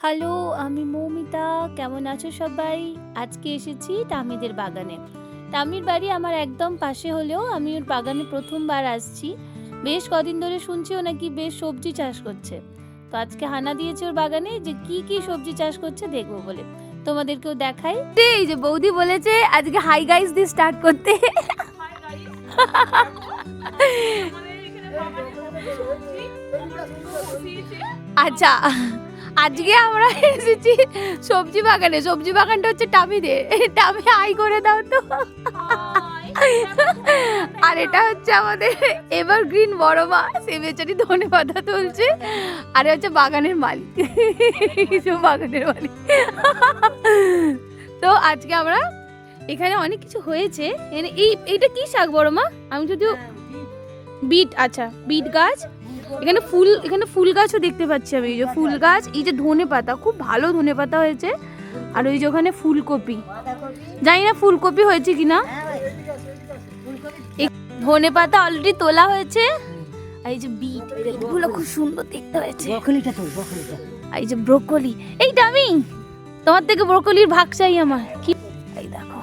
Hello, আমি মৌমিতা। কেমন আছো সবাই? আজকে এসেছি তামিদের বাগানে। তামির বাড়ি আমার একদম পাশে হলেও আমি ওর বাগানে প্রথমবার আসছি। বেশ কদিন ধরে শুনছি ও নাকি বেশ সবজি চাষ করছে। তো আজকে হানা দিয়েছে ওর বাগানে যে কি কি সবজি চাষ করছে দেখবো বলে। তোমাদেরকেও দেখাই। এই যে বৌদি বলেছে আজকে হাই গাইস দিয়ে স্টার্ট করতে। আচ্ছা, আজকে আমরা এসেছি সবজি বাগানে। সবজি বাগানটা হচ্ছে টামিদের। টামি হাই করে দাও তো। আর এটা হচ্ছে আমাদের এভারগ্রিন বড় মা, সে বেচারি ধনেপাতা তুলছে। আর হচ্ছে বাগানের মালিক, বাগানের মালিক। তো আজকে আমরা এখানে অনেক কিছু হয়েছে। এইটা কি শাক বড় মা? আমি যদিও বিট, আচ্ছা বিট গাছ। এখানে ফুল গাছও দেখতে পাচ্ছি আমি। এই যে ফুল গাছ, এই যে ধনেপাতা, খুব ভালো ধনেপাতা হয়েছে। আর ওই যে ওখানে ফুলকপি, জানি না ফুলকপি হয়েছে কিনা। ধনেপাতা অলরেডি তোলা হয়েছে। আর এই যে বিট, এগুলো খুব সুন্দর দেখতে হয়েছে। এই যে ব্রোকলি, এইটা আমি তোমার থেকে ব্রোকলির ভাগ চাই আমার। কি এই দেখো,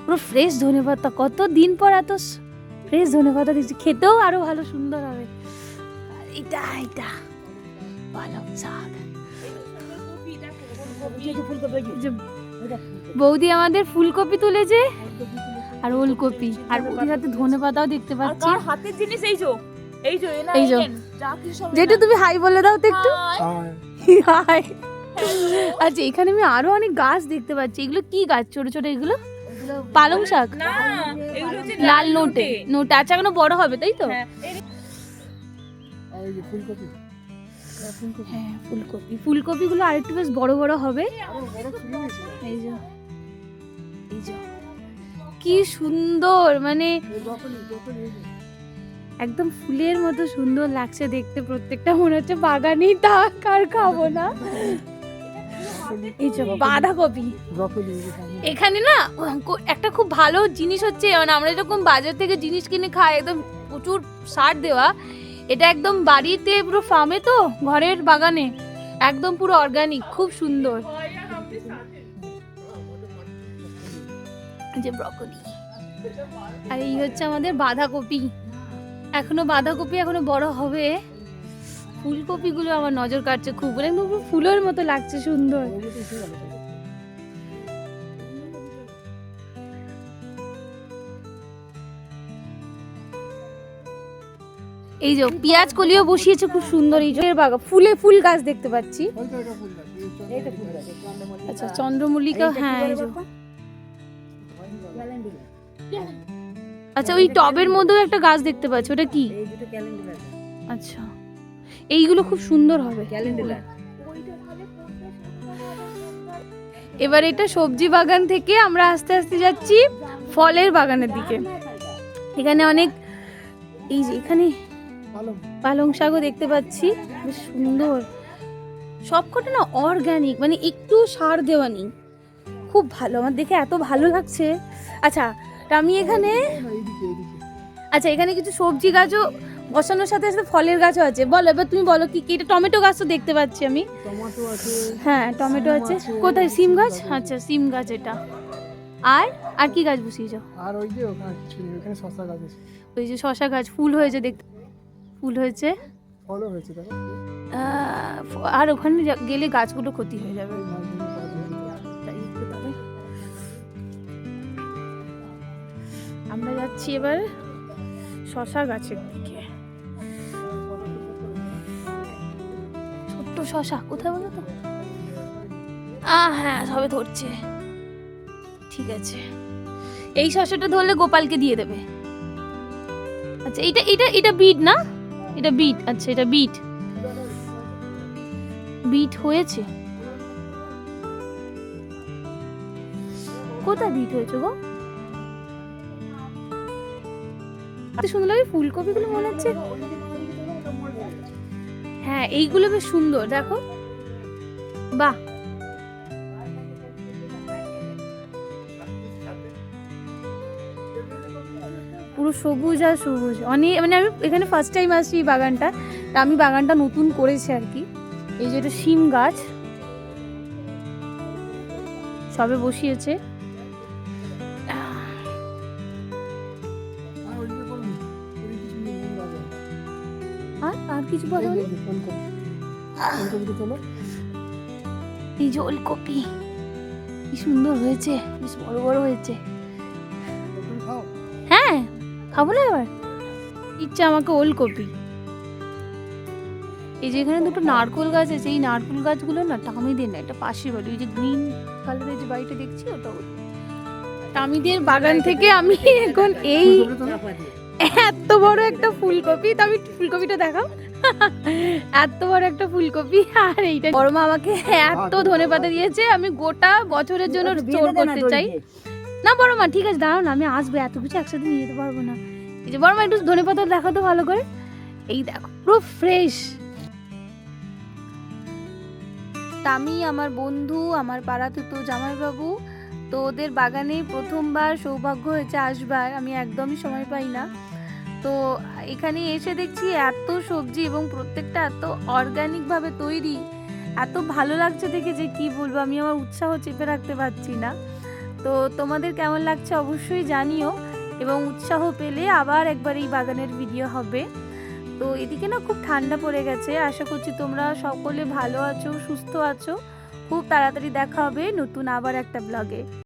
পুরো ফ্রেশ ধনেপাতা। কত দিন পর এত ফ্রেশ ধনেপাতা দিচ্ছি, খেতেও আরো ভালো সুন্দর হবে। এটা এটা পালং শাক। বৌদি আমাদের ফুলকপি তুলেছে আর ওলকপি, আর বৌদির হাতে ধনেপাতাও দেখতে পাচ্ছি। হাতের জিনিস এই যো যেটা তুমি হাই বলে দাও তো একটু। হাই। আচ্ছা, এখানে আমি আরো অনেক গাছ দেখতে পাচ্ছি। এগুলো কি গাছ? ছোট ছোট এগুলো পালং শাক। লাল নোটে নোটে। আচ্ছা, এখনো বড় হবে তাই তো? হ্যাঁ, ফুলকপি। ফুলকপি গুলো আরেকটু বেশ বড় বড় হবে। এই যে কি সুন্দর, মানে একদম ফুলের মতো সুন্দর লাগছে দেখতে। প্রত্যেকটা মনে হচ্ছে বাগানেই থাক, আর খাবো না। এই যে বাঁধাকপি। এখানে না একটা খুব ভালো জিনিস হচ্ছে, মানে আমরা যখন বাজার থেকে জিনিস কিনে খাই একদম প্রচুর সার দেওয়া, এটা একদম বাড়িতে পুরো ফার্মে, তো ঘরের বাগানে একদম পুরো অর্গানিক, খুব সুন্দর। যে ব্রকলি। আর এই হচ্ছে আমাদের বাঁধাকপি। এখনো বড় হবে। ফুলকপি গুলো আমার নজর কাটছে খুব, একদম ফুলের মতো লাগছে, সুন্দর। এই যে পেঁয়াজ কলিও বসিয়েছে, খুব সুন্দর। এই যে বাগান, ফুল গাছ দেখতে পাচ্ছি। আচ্ছা, চন্দ্রমল্লিকা। হ্যাঁ, এই যে আচ্ছা, ওই টবের মধ্যেও একটা গাছ দেখতে পাচ্ছি, ওটা কি? আচ্ছা, এইগুলো খুব সুন্দর হবে। এবার এটা সবজি বাগান থেকে আমরা আস্তে আস্তে যাচ্ছি ফলের বাগানের দিকে। এখানে অনেক, এই যে এখানে পালং শাকও দেখতে পাচ্ছি, বেশ সুন্দর। সবকটা না অর্গানিক, মানে একটু সার দেওয়া নেই। খুব ভালো, আমার দেখে এত ভালো লাগছে। আচ্ছা, আমি এখানে কিছু সবজি গাছও বসানোর সাথে সাথে ফলের গাছও আছে। বলো, এবার তুমি বলো কি কি? এটা টমেটো গাছ তো দেখতে পাচ্ছি আমি। হ্যাঁ, টমেটো আছে। কোথায়? সিম গাছ। আচ্ছা, সিম গাছ এটা। আর কি গাছ বসিয়েছো? আর ওই যে ওখানে শসা গাছ আছে। ওই যে শসা গাছ, ফুল হয়েছে দেখতে, ফুল হয়েছে, ফলও হয়েছে দেখো। আর ওখানে গেলে গাছগুলো ক্ষতি হয়ে যাবে। আমরা যাচ্ছি এবার শসা গাছের দিকে। ছোট্ট শসা কোথায় বলো তো? হ্যাঁ, সবে ধরছে। ঠিক আছে, এই শসাটা ধরলে গোপালকে দিয়ে দেবে। আচ্ছা, এটা বিট না? এটা বিট। আচ্ছা, এটা বিট হয়েছে। কোথায় বিট হয়েছে গো? সুন্দর লাগে ফুলকপি গুলো, মনে হচ্ছে। হ্যাঁ, এইগুলো বেশ সুন্দর, দেখো। বাহ, পুরো সবুজ আর সবুজ। অনেক, মানে আমি এখানে ফার্স্ট টাইম আসছি বাগানটা, আমি বাগানটা নতুন করেছে আর কি। এই যে এটা শিম গাছ সবে বসিয়েছে। আর ওইদিকে করবি, ওইদিকে কিছু নেই, নুন লাগে। আর কিছু বলো এই যে ফুলকপি, ফুলকপিটা তোলো। এই যে ওলকপি কি সুন্দর হয়েছে, বেশ বড় বড় হয়েছে। তুমি খাও। হ্যাঁ খাবো না এবার, ইচ্ছা আমাকে ওলকপি। এই যে এখানে দুটো নারকেল গাছ আছে, এই নারকেল গাছগুলো না টামিদের না, এটা পাশের বাড়ি, ওই যে গ্রিন কালারের যে বাড়িটা দেখছি ওটা ওর। টামিদের বাগান থেকে আমি এখন এই এত বড় একটা ফুলকপি, তো আমি ফুলকপিটা দেখাও। এত বড় একটা ফুলকপি, আর এইটা বড় মা আমাকে এত ধনেপাতা দিয়েছে, আমি গোটা বছরের জন্য স্টোর করতে চাই। না বড় মা ঠিক আছে দাঁড়াও না, আমি আসবো, এত কিছু একসাথে নিয়ে যেতে পারবো না। এই যে বড় মা একটু ধনেপাতা দেখাও তো ভালো করে, এই দেখো পুরো ফ্রেশ। আমি আমার বন্ধু, আমার পাড়াতে তো জামাইবাবু, তো ওদের বাগানে প্রথমবার সৌভাগ্য হয়েছে আসবার, আমি একদমই সময় পাই না। তো এখানে এসে দেখছি এত সবজি এবং প্রত্যেকটা এত অর্গানিকভাবে তৈরি, এত ভালো লাগছে দেখে যে কি বলবো, আমি আমার উৎসাহ চেপে রাখতে পারছি না। তো তোমাদের কেমন লাগছে অবশ্যই জানিও, এবং উৎসাহ পেলে আবার একবার এই বাগানের ভিডিও হবে। তো এদিকে না খুব ঠান্ডা পড়ে গেছে, আশা করছি তোমরা সকলে ভালো আছো, সুস্থ আছো। খুব তাড়াতাড়ি দেখা হবে নতুন আবার একটা ব্লগে।